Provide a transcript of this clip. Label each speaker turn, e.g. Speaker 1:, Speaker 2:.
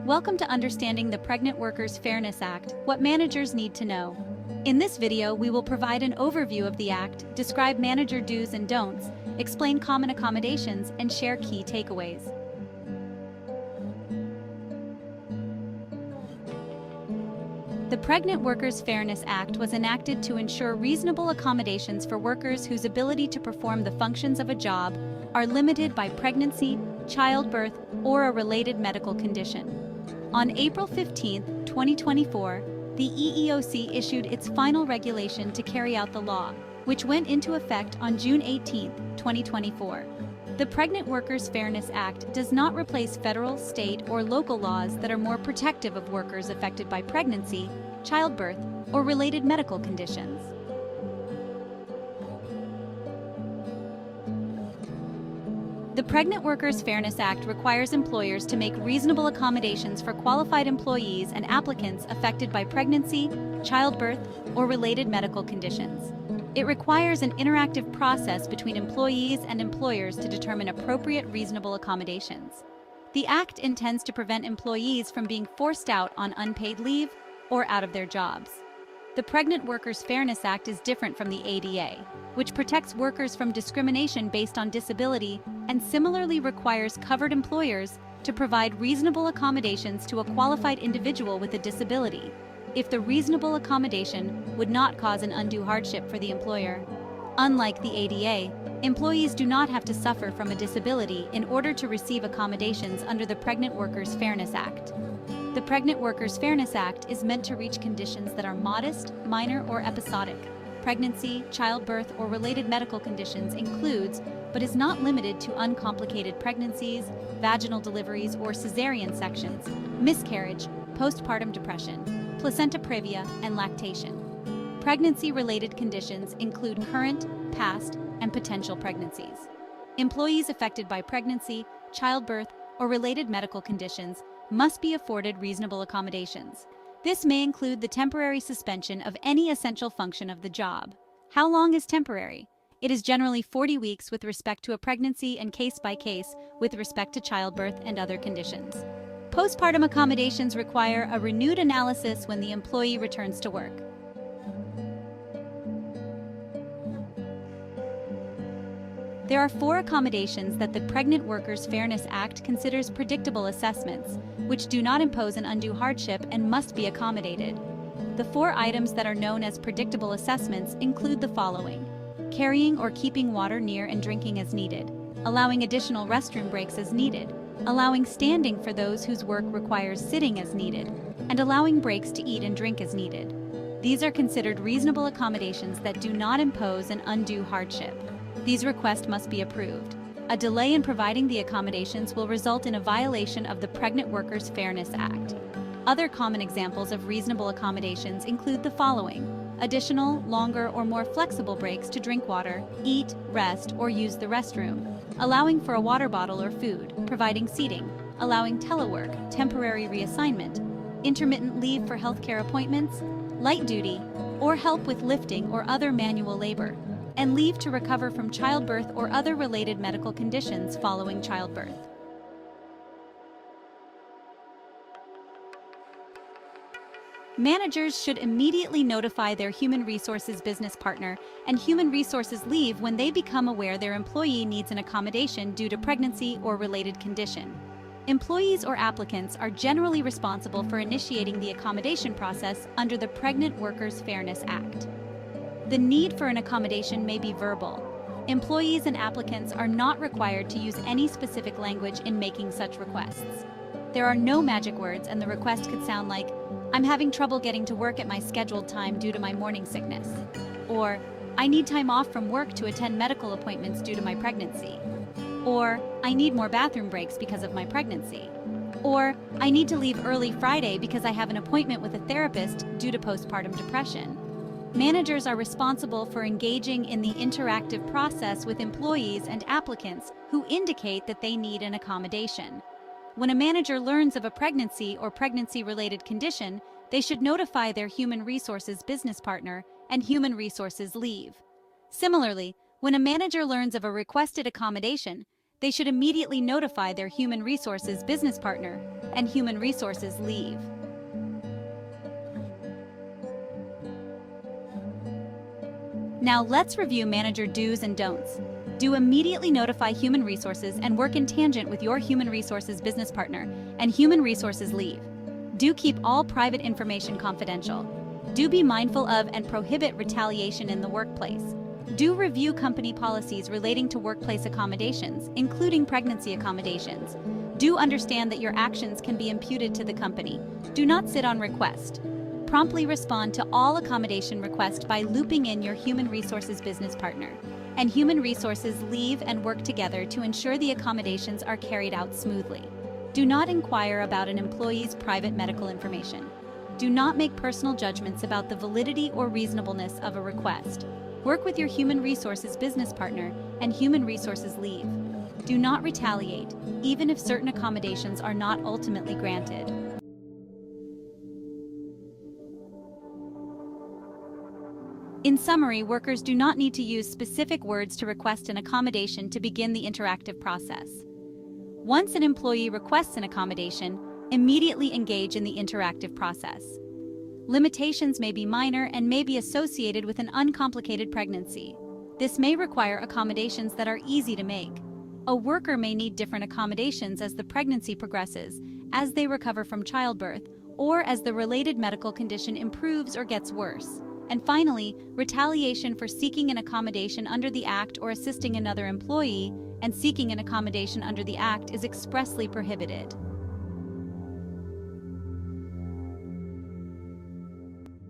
Speaker 1: Welcome to Understanding the Pregnant Workers Fairness Act, what managers need to know. In this video, we will provide an overview of the Act, describe manager do's and don'ts, explain common accommodations, and share key takeaways. The Pregnant Workers Fairness Act was enacted to ensure reasonable accommodations for workers whose ability to perform the functions of a job are limited by pregnancy, childbirth, or a related medical condition. On April 15, 2024, the EEOC issued its final regulation to carry out the law, which went into effect on June 18, 2024. The Pregnant Workers Fairness Act does not replace federal, state, or local laws that are more protective of workers affected by pregnancy, childbirth, or related medical conditions. The Pregnant Workers Fairness Act requires employers to make reasonable accommodations for qualified employees and applicants affected by pregnancy, childbirth, or related medical conditions. It requires an interactive process between employees and employers to determine appropriate reasonable accommodations. The Act intends to prevent employees from being forced out on unpaid leave or out of their jobs. The Pregnant Workers Fairness Act is different from the ADA, which protects workers from discrimination based on disability and similarly requires covered employers to provide reasonable accommodations to a qualified individual with a disability, if the reasonable accommodation would not cause an undue hardship for the employer. Unlike the ADA, employees do not have to suffer from a disability in order to receive accommodations under the Pregnant Workers Fairness Act. The Pregnant Workers Fairness Act is meant to reach conditions that are modest, minor, or episodic. Pregnancy, childbirth, or related medical conditions includes, but is not limited to, uncomplicated pregnancies, vaginal deliveries or cesarean sections, miscarriage, postpartum depression, placenta previa, and lactation. Pregnancy-related conditions include current, past, and potential pregnancies. Employees affected by pregnancy, childbirth, or related medical conditions must be afforded reasonable accommodations. This may include the temporary suspension of any essential function of the job. How long is temporary? It is generally 40 weeks with respect to a pregnancy and case by case with respect to childbirth and other conditions. Postpartum accommodations require a renewed analysis when the employee returns to work. There are 4 accommodations that the Pregnant Workers Fairness Act considers predictable assessments, which do not impose an undue hardship and must be accommodated. The 4 items that are known as predictable assessments include the following: carrying or keeping water near and drinking as needed, allowing additional restroom breaks as needed, allowing standing for those whose work requires sitting as needed, and allowing breaks to eat and drink as needed. These are considered reasonable accommodations that do not impose an undue hardship. These requests must be approved. A delay in providing the accommodations will result in a violation of the Pregnant Workers Fairness Act. Other common examples of reasonable accommodations include the following: additional, longer, or more flexible breaks to drink water, eat, rest, or use the restroom, allowing for a water bottle or food, providing seating, allowing telework, temporary reassignment, intermittent leave for healthcare appointments, light duty, or help with lifting or other manual labor, and leave to recover from childbirth or other related medical conditions following childbirth. Managers should immediately notify their human resources business partner and human resources leave when they become aware their employee needs an accommodation due to pregnancy or related condition. Employees or applicants are generally responsible for initiating the accommodation process under the Pregnant Workers Fairness Act. The need for an accommodation may be verbal. Employees and applicants are not required to use any specific language in making such requests. There are no magic words, and the request could sound like, "I'm having trouble getting to work at my scheduled time due to my morning sickness," or "I need time off from work to attend medical appointments due to my pregnancy," or "I need more bathroom breaks because of my pregnancy," or "I need to leave early Friday because I have an appointment with a therapist due to postpartum depression." Managers are responsible for engaging in the interactive process with employees and applicants who indicate that they need an accommodation. When a manager learns of a pregnancy or pregnancy-related condition, they should notify their human resources business partner and human resources leave. Similarly, when a manager learns of a requested accommodation, they should immediately notify their human resources business partner and human resources leave. Now let's review manager do's and don'ts. Do immediately notify human resources and work in tangent with your human resources business partner and human resources leave. Do keep all private information confidential. Do be mindful of and prohibit retaliation in the workplace. Do review company policies relating to workplace accommodations, including pregnancy accommodations. Do understand that your actions can be imputed to the company. Do not sit on request. Promptly respond to all accommodation requests by looping in your human resources business partner. And human resources leave and work together to ensure the accommodations are carried out smoothly. Do not inquire about an employee's private medical information. Do not make personal judgments about the validity or reasonableness of a request. Work with your human resources business partner and human resources leave. Do not retaliate, even if certain accommodations are not ultimately granted. In summary, workers do not need to use specific words to request an accommodation to begin the interactive process. Once an employee requests an accommodation, immediately engage in the interactive process. Limitations may be minor and may be associated with an uncomplicated pregnancy. This may require accommodations that are easy to make. A worker may need different accommodations as the pregnancy progresses, as they recover from childbirth, or as the related medical condition improves or gets worse. And finally, retaliation for seeking an accommodation under the Act or assisting another employee and seeking an accommodation under the Act is expressly prohibited.